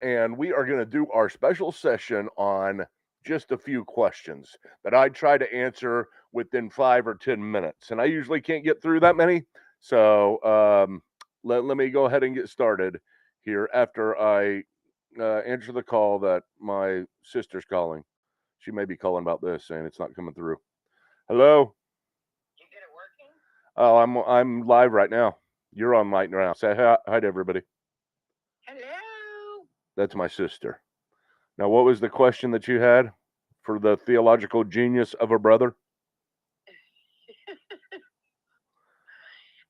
and we are going to do our special session on just a few questions that I try to answer within 5 or 10 minutes. And I usually can't get through that many. So let me go ahead and get started here after I answer the call that my sister's calling. She may be calling about this, saying it's not coming through. Hello? You get it working? Oh, I'm live right now. You're on right now. Say hi to everybody. Hello. That's my sister. Now, what was the question that you had for the theological genius of a brother?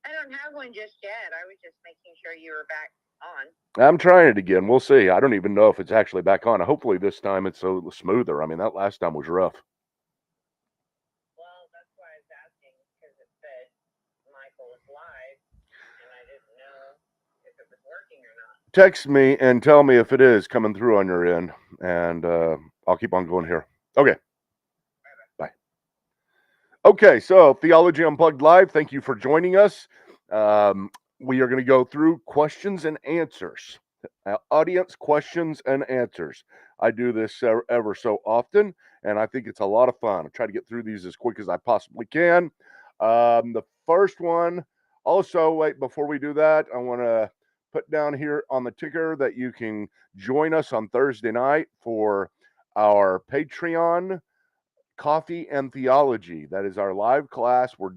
I don't have one just yet. I was just making sure you were back on. I'm trying it again. We'll see. I don't even know if it's actually back on. Hopefully, this time it's a little smoother. I mean, that last time was rough. Well, that's why I was asking because it said Michael was live, and I didn't know if it was working or not. Text me and tell me if it is coming through on your end, and I'll keep on going here. Okay. Bye. Okay, so Theology Unplugged Live, thank you for joining us. We are going to go through questions and answers. Audience questions and answers. I do this ever so often, and I think it's a lot of fun. I try to get through these as quick as I possibly can. The first one, also, wait, before we do that, I want to put down here on the ticker that you can join us on Thursday night for our Patreon Coffee and Theology. That is our live class. We're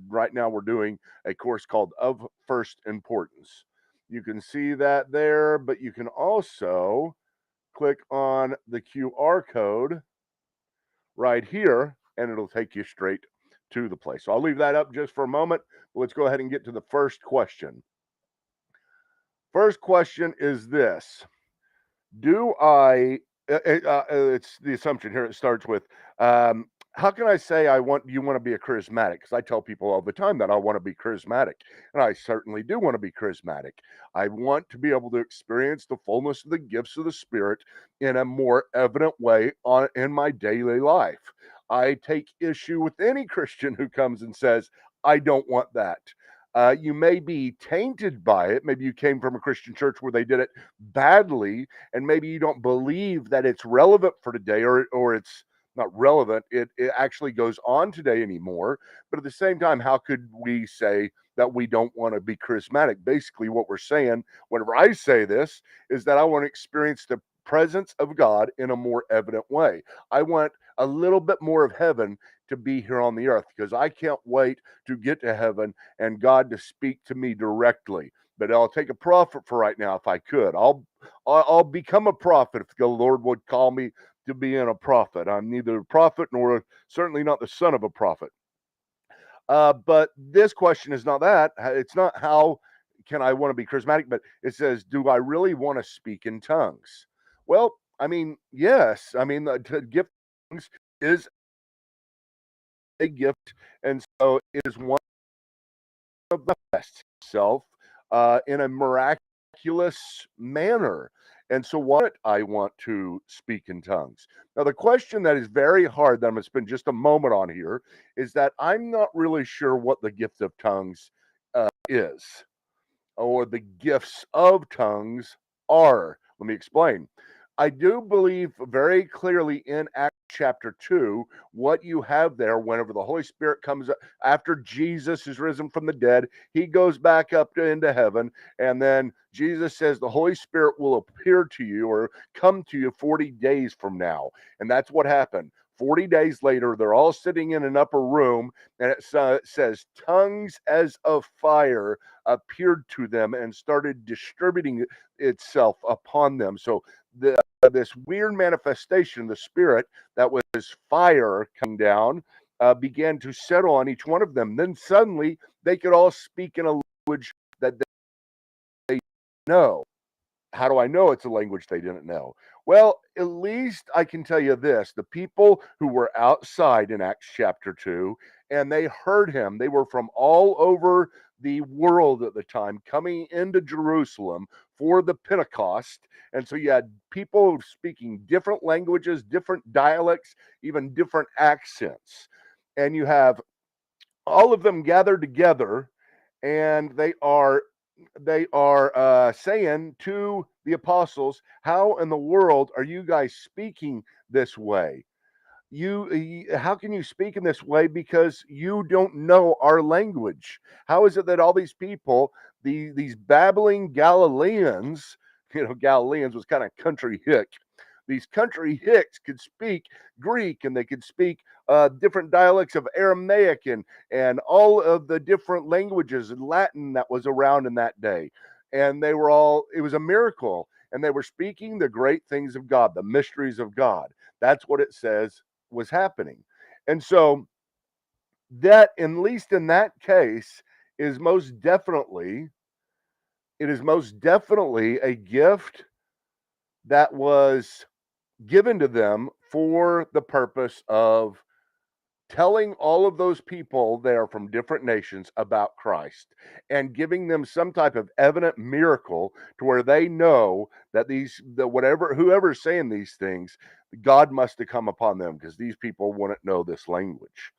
doing a course called Of First Importance. You can see that there, but you can also click on the QR code right here and it'll take you straight to the place. So I'll leave that up just for a moment. Let's go ahead and get to the first question. First question is this. Do I it's the assumption here. It starts with how can I say you want to be a charismatic? Because I tell people all the time that I want to be charismatic, and I certainly do want to be charismatic. I want to be able to experience the fullness of the gifts of the Spirit in a more evident way in my daily life. I take issue with any Christian who comes and says, I don't want that. You may be tainted by it. Maybe you came from a Christian church where they did it badly, and maybe you don't believe that it's relevant for today, or it's not relevant. It actually goes on today anymore. But at the same time, how could we say that we don't want to be charismatic? Basically, what we're saying, whenever I say this, is that I want to experience the presence of God in a more evident way. I want a little bit more of heaven to be here on the earth, because I can't wait to get to heaven and God to speak to me directly. But I'll take a prophet for right now if I could. I'll become a prophet if the Lord would call me to be in a prophet. I'm neither a prophet nor certainly not the son of a prophet. But this question is not that. It's not how can I want to be charismatic, but it says, do I really want to speak in tongues? Well, I mean, yes. I mean, the gift of tongues is a gift, and so it is one of the best self in a miraculous manner. And so, what I want to speak in tongues. Now, the question that is very hard that I'm going to spend just a moment on here is that I'm not really sure what the gift of tongues is, or the gifts of tongues are. Let me explain. I do believe very clearly in Acts chapter 2, what you have there, whenever the Holy Spirit comes after Jesus is risen from the dead, he goes back up into heaven, and then Jesus says the Holy Spirit will appear to you or come to you 40 days from now. And that's what happened. 40 days later, they're all sitting in an upper room, and it says, tongues as of fire appeared to them and started distributing itself upon them. So this weird manifestation of the Spirit that was fire coming down began to settle on each one of them. Then suddenly they could all speak in a language that they know. How do I know it's a language they didn't know? Well, at least I can tell you this. The people who were outside in Acts chapter 2, and they heard him, they were from all over the world at the time coming into Jerusalem for the Pentecost. And so you had people speaking different languages, different dialects, even different accents. And you have all of them gathered together, and they are saying to the apostles, how in the world are you guys speaking this way? How can you speak in this way because you don't know our language? How is it that all these people, these babbling Galileans, Galileans was kind of country hick, these country hicks could speak Greek, and they could speak different dialects of Aramaic, and all of the different languages and Latin that was around in that day. And they were all, it was a miracle. And they were speaking the great things of God, the mysteries of God. That's what it says was happening. And so that, at least in that case, is most definitely, it is most definitely a gift that was given to them for the purpose of telling all of those people there from different nations about Christ and giving them some type of evident miracle to where they know that whoever's saying these things, God must have come upon them, because these people wouldn't know this language.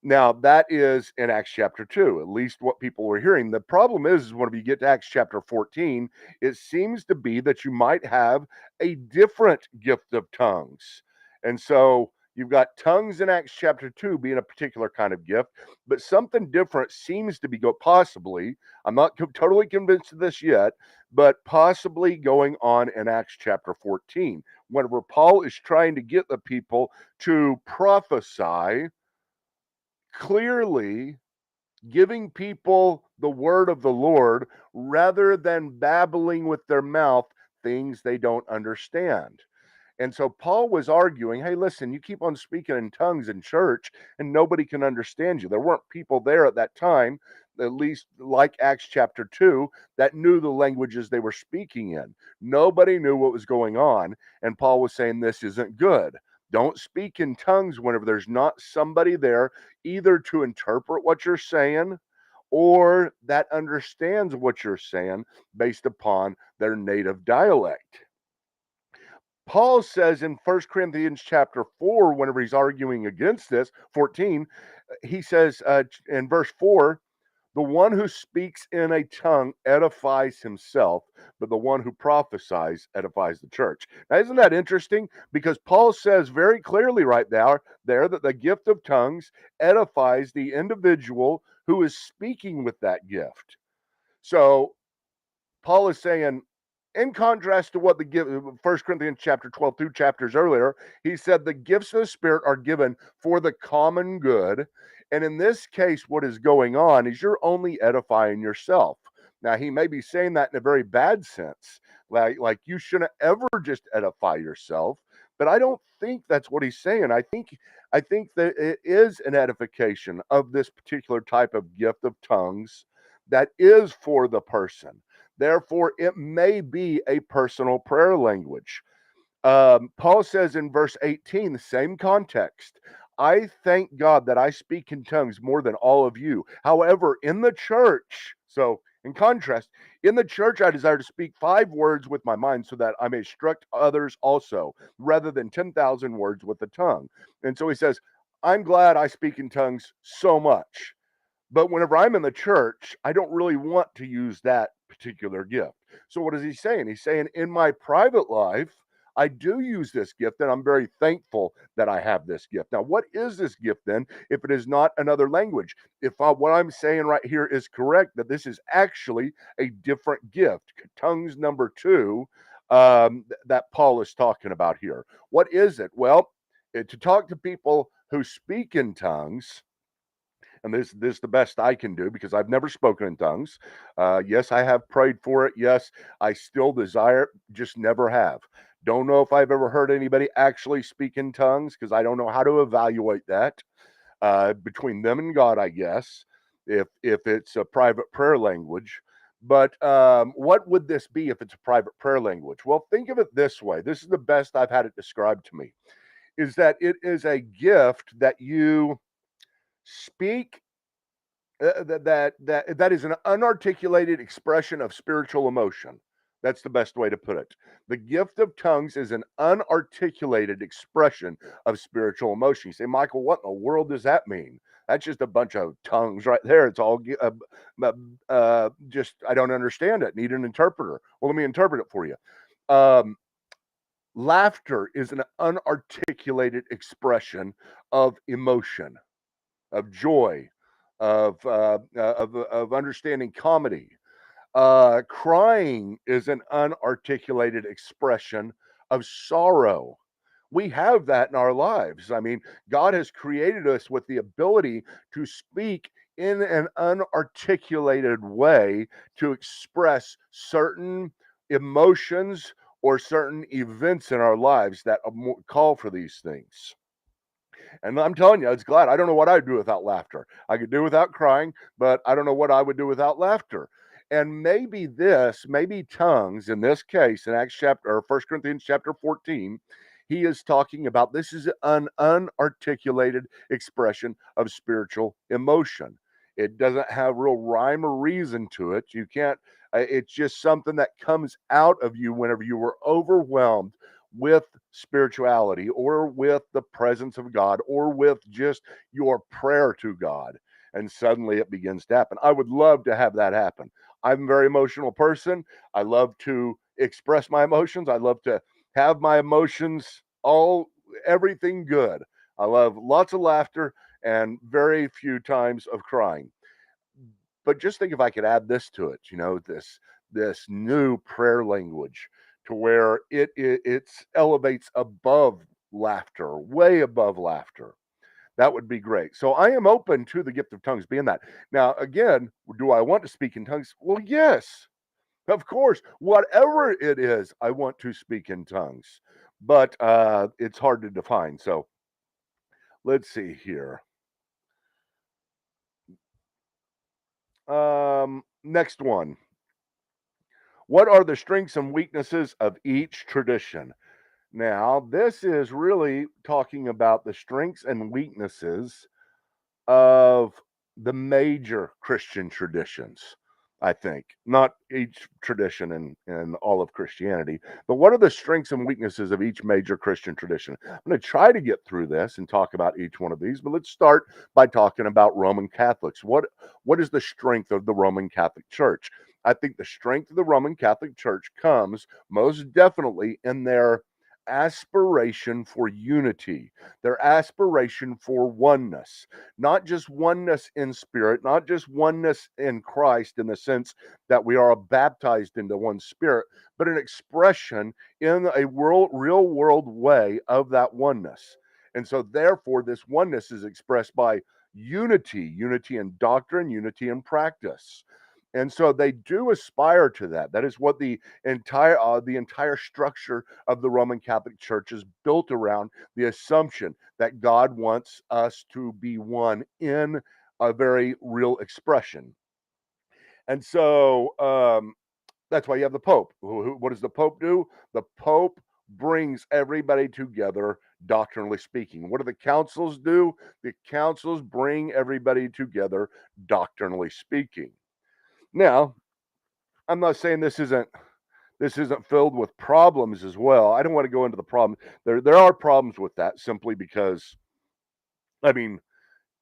Now, that is in Acts chapter 2, at least what people were hearing. The problem is when you get to Acts chapter 14, it seems to be that you might have a different gift of tongues. And so you've got tongues in Acts chapter 2 being a particular kind of gift, but something different seems to be possibly, I'm not totally convinced of this yet, but possibly going on in Acts chapter 14, whenever Paul is trying to get the people to prophesy clearly, giving people the word of the Lord rather than babbling with their mouth things they don't understand. And so Paul was arguing, hey, listen, you keep on speaking in tongues in church and nobody can understand you. There weren't people there at that time, at least like Acts chapter 2, that knew the languages they were speaking in. Nobody knew what was going on. And Paul was saying, this isn't good. Don't speak in tongues whenever there's not somebody there either to interpret what you're saying or that understands what you're saying based upon their native dialect. Paul says in 1 Corinthians chapter 4, whenever he's arguing against this, 14, he says in verse 4, the one who speaks in a tongue edifies himself, but the one who prophesies edifies the church. Now, isn't that interesting? Because Paul says very clearly right there that the gift of tongues edifies the individual who is speaking with that gift. So Paul is saying, in contrast to what the 1 Corinthians chapter 12, 2 chapters earlier, he said the gifts of the Spirit are given for the common good. And in this case, what is going on is you're only edifying yourself. Now, he may be saying that in a very bad sense, like you shouldn't ever just edify yourself. But I don't think that's what he's saying. I think that it is an edification of this particular type of gift of tongues that is for the person. Therefore, it may be a personal prayer language. Paul says in verse 18, the same context, I thank God that I speak in tongues more than all of you. However, in the church, so in contrast, in the church, I desire to speak 5 words with my mind so that I may instruct others also, rather than 10,000 words with the tongue. And so he says, I'm glad I speak in tongues so much. But whenever I'm in the church, I don't really want to use that particular gift. So what is he saying? He's saying in my private life, I do use this gift, and I'm very thankful that I have this gift. Now, what is this gift then if it is not another language? If what I'm saying right here is correct, that this is actually a different gift, tongues number 2, that Paul is talking about here. What is it? Well, to talk to people who speak in tongues, and this is the best I can do because I've never spoken in tongues. Yes, I have prayed for it. Yes, I still desire it, just never have. Don't know if I've ever heard anybody actually speak in tongues because I don't know how to evaluate that between them and God, I guess, if it's a private prayer language. But what would this be if it's a private prayer language? Well, think of it this way. This is the best I've had it described to me, is that it is a gift that you speak that is an unarticulated expression of spiritual emotion. That's the best way to put it. The gift of tongues is an unarticulated expression of spiritual emotion. You say, Michael, what in the world does that mean? That's just a bunch of tongues right there. It's all just, I don't understand it. Need an interpreter. Well, let me interpret it for you. Um, Laughter is an unarticulated expression of emotion, of joy, of understanding comedy. Crying is an unarticulated expression of sorrow. We have that in our lives. I mean, God has created us with the ability to speak in an unarticulated way to express certain emotions or certain events in our lives that call for these things. And I'm telling you, it's glad. I don't know what I'd do without laughter. I could do without crying, but I don't know what I would do without laughter. And maybe tongues in this case, in Acts chapter or 1 Corinthians chapter 14, he is talking about this is an unarticulated expression of spiritual emotion. It doesn't have real rhyme or reason to it. You can't, it's just something that comes out of you whenever you were overwhelmed with spirituality or with the presence of God or with just your prayer to God. And suddenly it begins to happen. I would love to have that happen. I'm a very emotional person. I love to express my emotions. I love to have my emotions everything good. I love lots of laughter and very few times of crying. But just think if I could add this to it, this new prayer language to where it elevates above laughter, way above laughter. That would be great. So I am open to the gift of tongues being that. Now, again, do I want to speak in tongues? Well, yes, of course. Whatever it is, I want to speak in tongues, but it's hard to define. So let's see here. Next one. What are the strengths and weaknesses of each tradition? Now, this is really talking about the strengths and weaknesses of the major Christian traditions, I think. Not each tradition in all of Christianity, but what are the strengths and weaknesses of each major Christian tradition? I'm going to try to get through this and talk about each one of these, but let's start by talking about Roman Catholics. What is the strength of the Roman Catholic Church? I think the strength of the Roman Catholic Church comes most definitely in their aspiration for unity, their aspiration for oneness, not just oneness in spirit, not just oneness in Christ in the sense that we are baptized into one spirit, but an expression in a real world way of that oneness. And so, therefore, this oneness is expressed by unity in doctrine, unity in practice. And so they do aspire to that. That is what the entire structure of the Roman Catholic Church is built around, the assumption that God wants us to be one in a very real expression. And so that's why you have the Pope. What does the Pope do? The Pope brings everybody together, doctrinally speaking. What do the councils do? The councils bring everybody together, doctrinally speaking. Now, I'm not saying this isn't filled with problems as well. I don't want to go into the problem. There are problems with that simply because, I mean,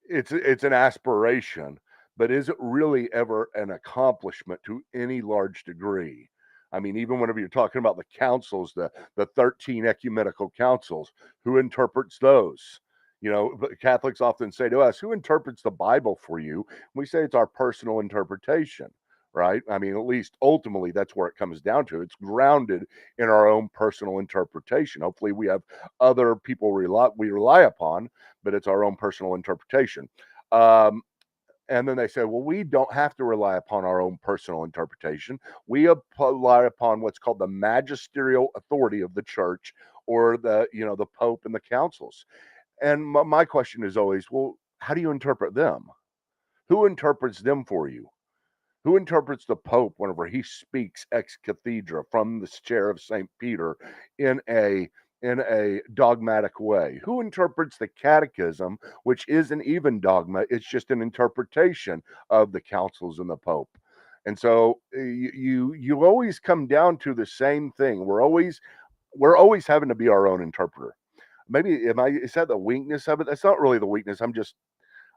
it's an aspiration, but is it really ever an accomplishment to any large degree? I mean, even whenever you're talking about the councils, the 13 ecumenical councils, who interprets those? But Catholics often say to us, "Who interprets the Bible for you?" We say it's our personal interpretation, right? I mean, at least ultimately, that's where it comes down to. It's grounded in our own personal interpretation. Hopefully, we have other people we rely upon, but it's our own personal interpretation. Um, and then they say, well, we don't have to rely upon our own personal interpretation. We rely upon what's called the magisterial authority of the church, or the Pope and the councils. And my question is always, well, how do you interpret them? Who interprets them for you? Who interprets the Pope whenever he speaks ex cathedra from the chair of St. Peter in a dogmatic way? Who interprets the catechism, which isn't even dogma, it's just an interpretation of the councils and the Pope? And so you always come down to the same thing. We're always having to be our own interpreter. Maybe is that the weakness of it? That's not really the weakness.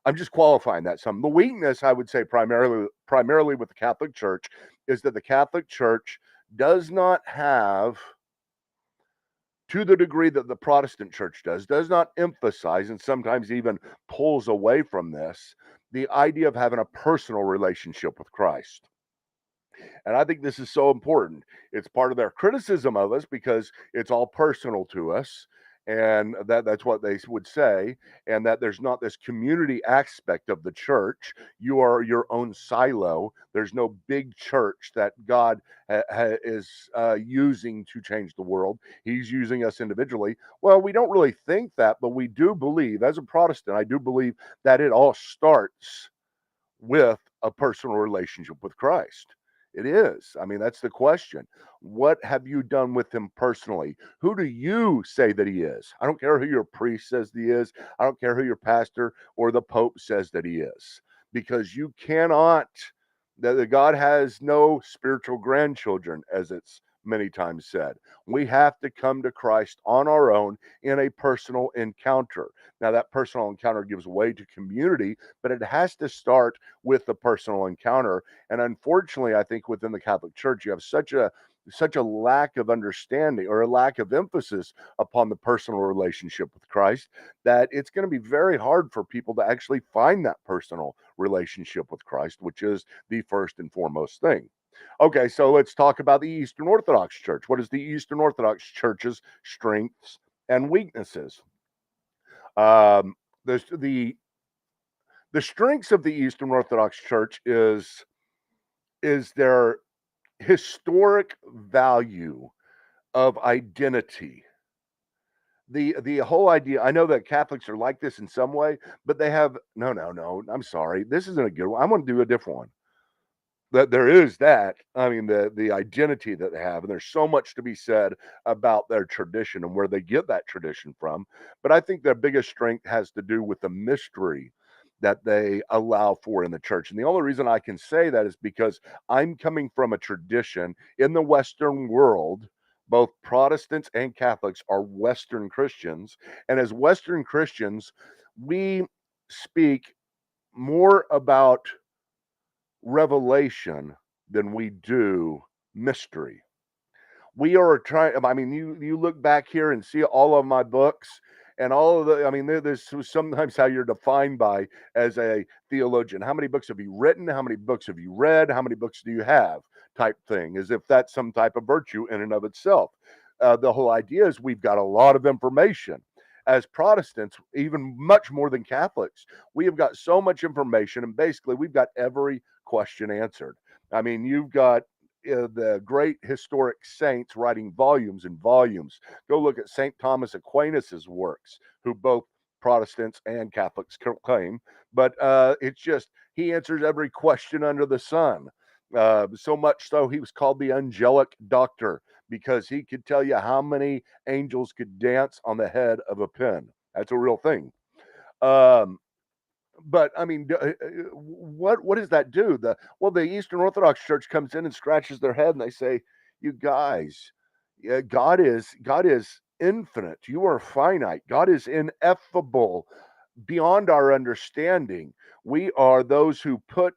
I'm just qualifying that some. The weakness, I would say, primarily with the Catholic Church, is that the Catholic Church does not have, to the degree that the Protestant Church does not emphasize, and sometimes even pulls away from this, the idea of having a personal relationship with Christ. And I think this is so important. It's part of their criticism of us because it's all personal to us. And that's what they would say. And that there's not this community aspect of the church. You are your own silo. There's no big church that God is using to change the world. He's using us individually. Well, we don't really think that, but we do believe, as a Protestant, I do believe that it all starts with a personal relationship with Christ. It is. I mean, that's the question. What have you done with him personally? Who do you say that he is? I don't care who your priest says that he is. I don't care who your pastor or the Pope says that he is. Because you cannot, that God has no spiritual grandchildren, as it's many times said. We have to come to Christ on our own in a personal encounter. Now, that personal encounter gives way to community, but it has to start with the personal encounter. And unfortunately, I think within the Catholic Church, you have such a lack of understanding or a lack of emphasis upon the personal relationship with Christ that it's going to be very hard for people to actually find that personal relationship with Christ, which is the first and foremost thing. Okay, so let's talk about the Eastern Orthodox Church. What is the Eastern Orthodox Church's strengths and weaknesses? Um, the strengths of the Eastern Orthodox Church is their historic value of identity. The whole idea, I know that Catholics are like this in some way, but they have no, I'm sorry. This isn't a good one. I'm going to do a different one. That there is that. I mean, the identity that they have, and there's so much to be said about their tradition and where they get that tradition from. But I think their biggest strength has to do with the mystery that they allow for in the church. And the only reason I can say that is because I'm coming from a tradition in the Western world. Both Protestants and Catholics are Western Christians. And as Western Christians, we speak more about revelation than we do mystery. We are trying, I mean, you look back here and see all of my books and all of the, I mean, this is sometimes how you're defined by as a theologian. How many books have you written? How many books have you read? How many books do you have? Type thing, as if that's some type of virtue in and of itself. The whole idea is we've got a lot of information. As Protestants, even much more than Catholics, we have got so much information, and basically we've got every question answered. I mean, you've got the great historic saints writing volumes and volumes. Go look at St. Thomas Aquinas's works, who both Protestants and Catholics claim, but it's just he answers every question under the sun. So much so he was called the angelic doctor because he could tell you how many angels could dance on the head of a pin. That's a real thing. Um, but I mean, what does that do? The Eastern Orthodox Church comes in and scratches their head and they say, "You guys, yeah, God is infinite. You are finite. God is ineffable, beyond our understanding. We are those who put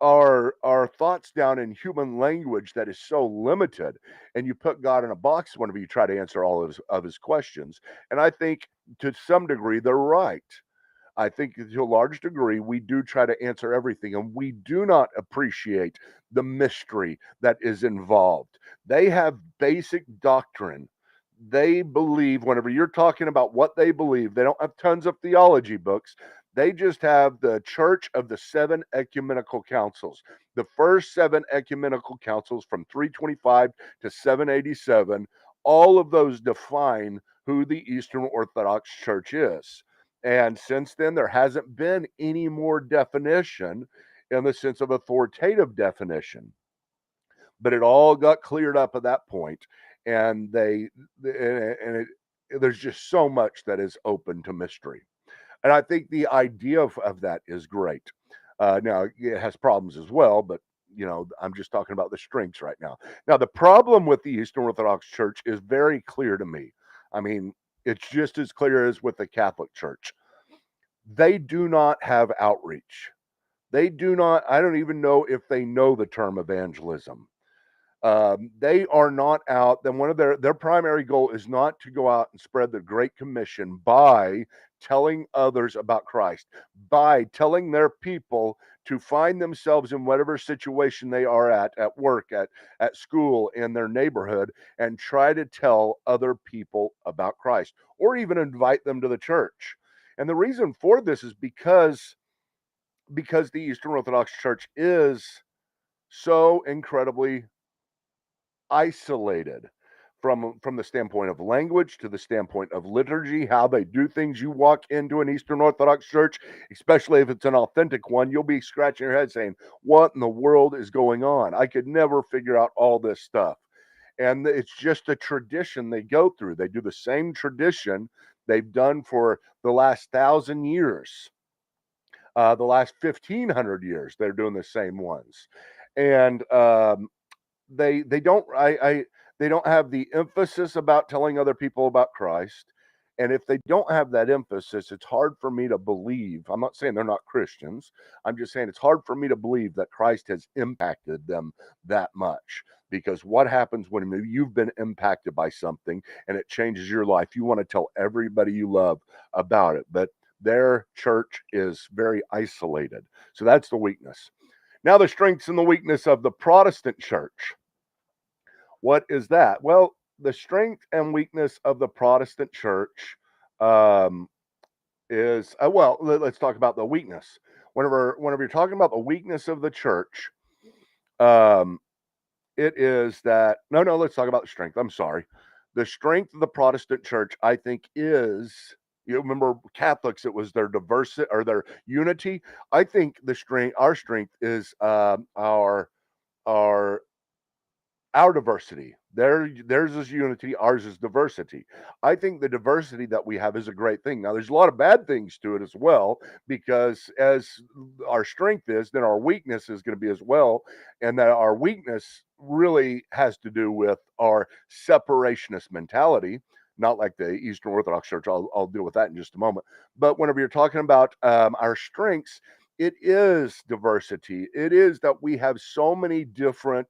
our thoughts down in human language that is so limited, and you put God in a box whenever you try to answer all of his questions." And I think to some degree they're right. I think to a large degree, we do try to answer everything, and we do not appreciate the mystery that is involved. They have basic doctrine. They believe, whenever you're talking about what they believe, they don't have tons of theology books. They just have the Church of the Seven Ecumenical Councils. The first seven ecumenical councils from 325 to 787, all of those define who the Eastern Orthodox Church is. And since then, there hasn't been any more definition in the sense of authoritative definition. But it all got cleared up at that point, and there's just so much that is open to mystery. And I think the idea of that is great. Now, it has problems as well, but I'm just talking about the strengths right now. Now, the problem with the Eastern Orthodox Church is very clear to me. I mean, it's just as clear as with the Catholic Church. they do not have outreach. They do not, I don't even know if they know the term evangelism. They are not out. Then one of their primary goal is not to go out and spread the Great Commission by telling others about Christ, by telling their people to find themselves in whatever situation they are at work, at school, in their neighborhood, and try to tell other people about Christ, or even invite them to the church. And the reason for this is because the Eastern Orthodox Church is so incredibly isolated from the standpoint of language, to the standpoint of liturgy, how they do things. You walk into an Eastern Orthodox church, especially if it's an authentic one, you'll be scratching your head saying, what in the world is going on? I could never figure out all this stuff. And it's just a tradition they go through. They do the same tradition they've done for the last 1,000 years. The last 1,500 years, they're doing the same ones. And they don't they don't have the emphasis about telling other people about Christ. And if they don't have that emphasis, it's hard for me to believe. I'm not saying they're not Christians. I'm just saying it's hard for me to believe that Christ has impacted them that much. Because what happens when you've been impacted by something and it changes your life? You want to tell everybody you love about it. But their church is very isolated. So that's the weakness. Now, the strengths and the weakness of the Protestant church. What is that? Well, the strength and weakness of the Protestant church um, is well. Let's talk about the weakness. Whenever you're talking about the weakness of the church, um, it is that no. Let's talk about the strength. I'm sorry. The strength of the Protestant church, I think, is, you remember Catholics, it was their diversity or their unity. I think our strength is our our diversity. Theirs is unity, ours is diversity. I think the diversity that we have is a great thing. Now, there's a lot of bad things to it as well, because as our strength is, then our weakness is going to be as well. And that our weakness really has to do with our separationist mentality, not like the Eastern Orthodox Church. I'll deal with that in just a moment. But whenever you're talking about our strengths, it is diversity. It is that we have so many different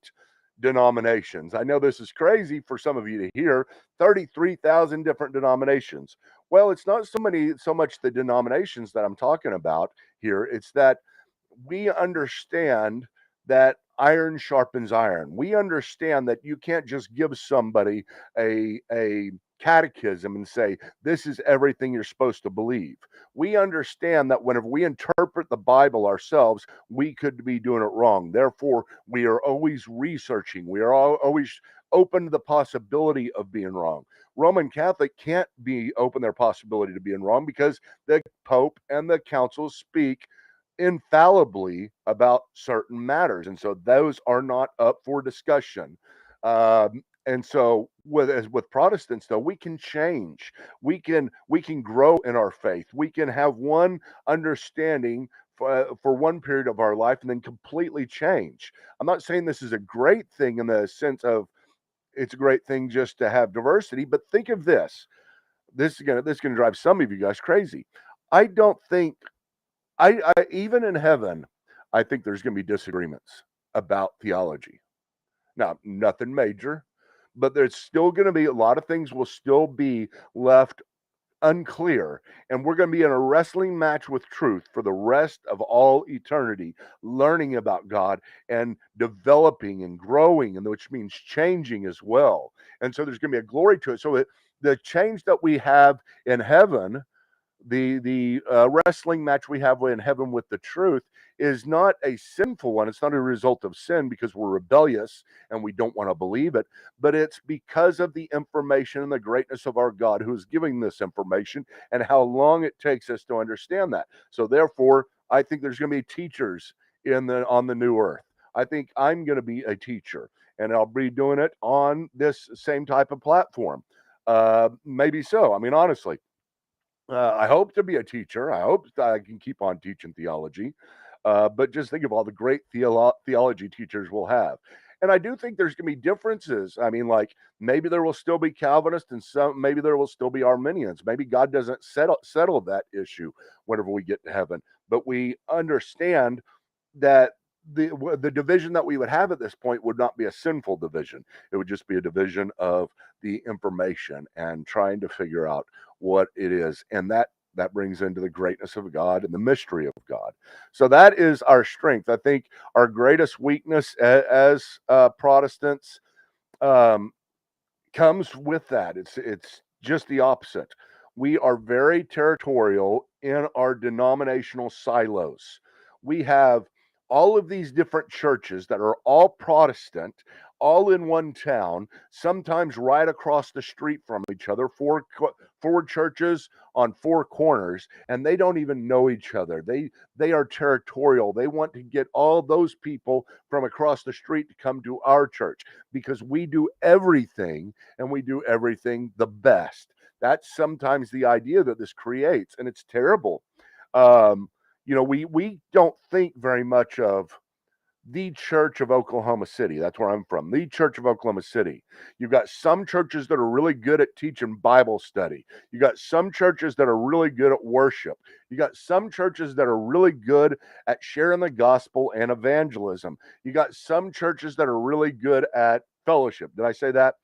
denominations. I know this is crazy for some of you to hear, 33,000 different denominations. Well, it's not so much the denominations that I'm talking about here. It's that we understand that iron sharpens iron. We understand that you can't just give somebody a catechism and say, this is everything you're supposed to believe. We understand that whenever we interpret the Bible ourselves, we could be doing it wrong. Therefore, we are always researching. We are always open to the possibility of being wrong. Roman Catholic can't be open their possibility to being wrong, because the Pope and the councils speak infallibly about certain matters, and so those are not up for discussion. And so with Protestants, though, we can change. We can grow in our faith. We can have one understanding for one period of our life and then completely change. I'm not saying this is a great thing in the sense of it's a great thing just to have diversity, but think of this. This is gonna drive some of you guys crazy. I don't think I even in heaven, I think there's going to be disagreements about theology. Now, nothing major, but there's still going to be a lot of things will still be left unclear, and we're going to be in a wrestling match with truth for the rest of all eternity, learning about God and developing and growing, and which means changing as well. And so there's going to be a glory to it. So the change that we have in heaven, the wrestling match we have in heaven with the truth, is not a sinful one. It's not a result of sin because we're rebellious and we don't want to believe it, but it's because of the information and the greatness of our God who is giving this information and how long it takes us to understand that. So therefore, I think there's going to be teachers on the new earth. I think I'm going to be a teacher, and I'll be doing it on this same type of platform. Maybe so. I mean, honestly, I hope to be a teacher. I hope that I can keep on teaching theology. But just think of all the great theology teachers we'll have. And I do think there's going to be differences. I mean, like maybe there will still be Calvinists and some, maybe there will still be Arminians. Maybe God doesn't settle that issue whenever we get to heaven. But we understand that the division that we would have at this point would not be a sinful division. It would just be a division of the information and trying to figure out what it is, and that brings into the greatness of God and the mystery of God. So that is our strength. I think our greatest weakness as Protestants um, comes with that. It's just the opposite. We are very territorial in our denominational silos. We have all of these different churches that are all Protestant, all in one town, sometimes right across the street from each other, four churches on four corners, and they don't even know each other. They are territorial. They want to get all those people from across the street to come to our church because we do everything and we do everything the best. That's sometimes the idea that this creates, and it's terrible. Um, we don't think very much of the Church of Oklahoma City. That's where I'm from. The Church of Oklahoma City. You've got some churches that are really good at teaching Bible study. You got some churches that are really good at worship. You got some churches that are really good at sharing the gospel and evangelism. You got some churches that are really good at fellowship. Did I say that?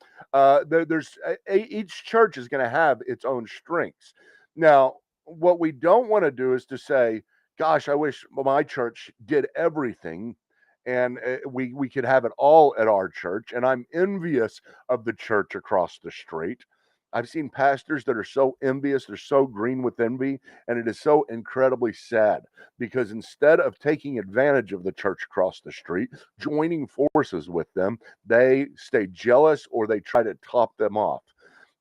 Each church is going to have its own strengths. Now, what we don't want to do is to say, gosh, I wish my church did everything and we could have it all at our church. And I'm envious of the church across the street. I've seen pastors that are so envious, they're so green with envy, and it is so incredibly sad because instead of taking advantage of the church across the street, joining forces with them, they stay jealous or they try to top them off.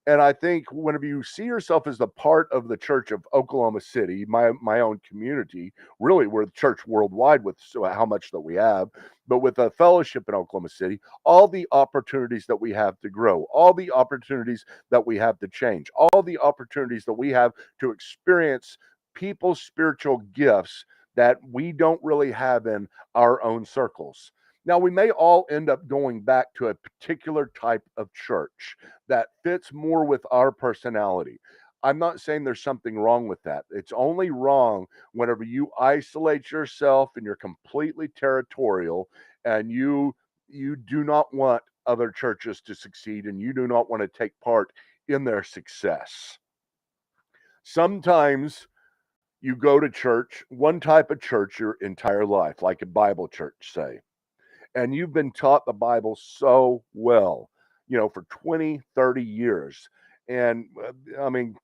And I think whenever you see yourself as the part of the Church of Oklahoma City, my own community, really we're the church worldwide with how much that we have, but with a fellowship in Oklahoma City, all the opportunities that we have to grow, all the opportunities that we have to change, all the opportunities that we have to experience people's spiritual gifts that we don't really have in our own circles. Now, we may all end up going back to a particular type of church that fits more with our personality. I'm not saying there's something wrong with that. It's only wrong whenever you isolate yourself and you're completely territorial and you do not want other churches to succeed and you do not want to take part in their success. Sometimes you go to church, one type of church your entire life, like a Bible church, say, and you've been taught the Bible so well, for 20, 30 years. And I mean,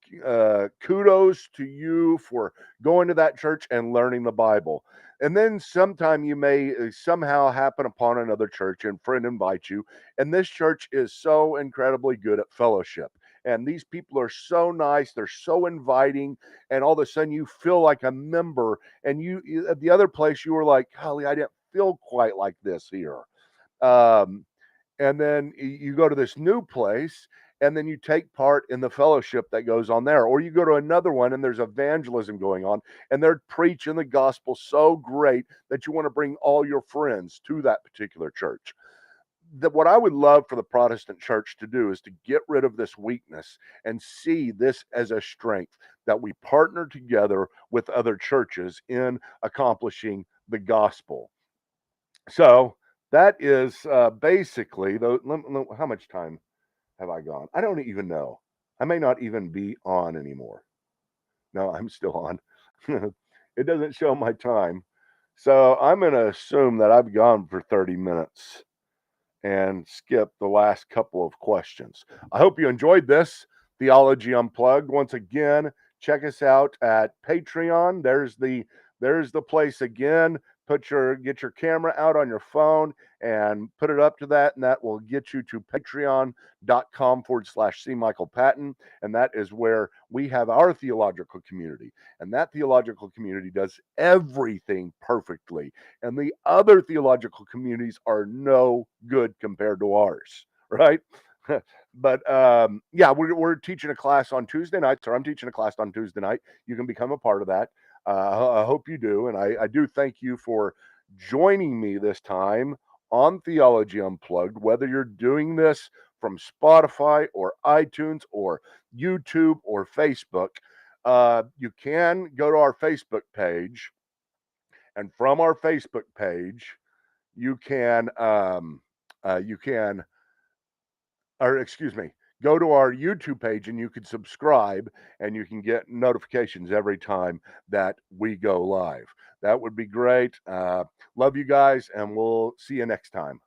kudos to you for going to that church and learning the Bible. And then sometime you may somehow happen upon another church and friend invites you. And this church is so incredibly good at fellowship. And these people are so nice. They're so inviting. And all of a sudden you feel like a member. And you at the other place, you were like, golly, I didn't feel quite like this here. Um, and then you go to this new place and then you take part in the fellowship that goes on there, or you go to another one and there's evangelism going on and they're preaching the gospel so great that you want to bring all your friends to that particular church. What I would love for the Protestant church to do is to get rid of this weakness and see this as a strength, that we partner together with other churches in accomplishing the gospel. So that is basically how much time have I gone? I don't even know. I may not even be on anymore. No, I'm still on. It doesn't show my time. So I'm going to assume that I've gone for 30 minutes and skip the last couple of questions. I hope you enjoyed this Theology Unplugged. Once again, check us out at Patreon. There's the place again. Get your camera out on your phone and put it up to that, and that will get you to patreon.com/C Michael Patton. And that is where we have our theological community. And that theological community does everything perfectly. And the other theological communities are no good compared to ours, right? But yeah, we're teaching a class on Tuesday nights, or I'm teaching a class on Tuesday night. You can become a part of that. I hope you do. And I do thank you for joining me this time on Theology Unplugged, whether you're doing this from Spotify or iTunes or YouTube or Facebook. You can go to our Facebook page, and from our Facebook page, you can or excuse me, go to our YouTube page and you can subscribe and you can get notifications every time that we go live. That would be great. Love you guys, and we'll see you next time.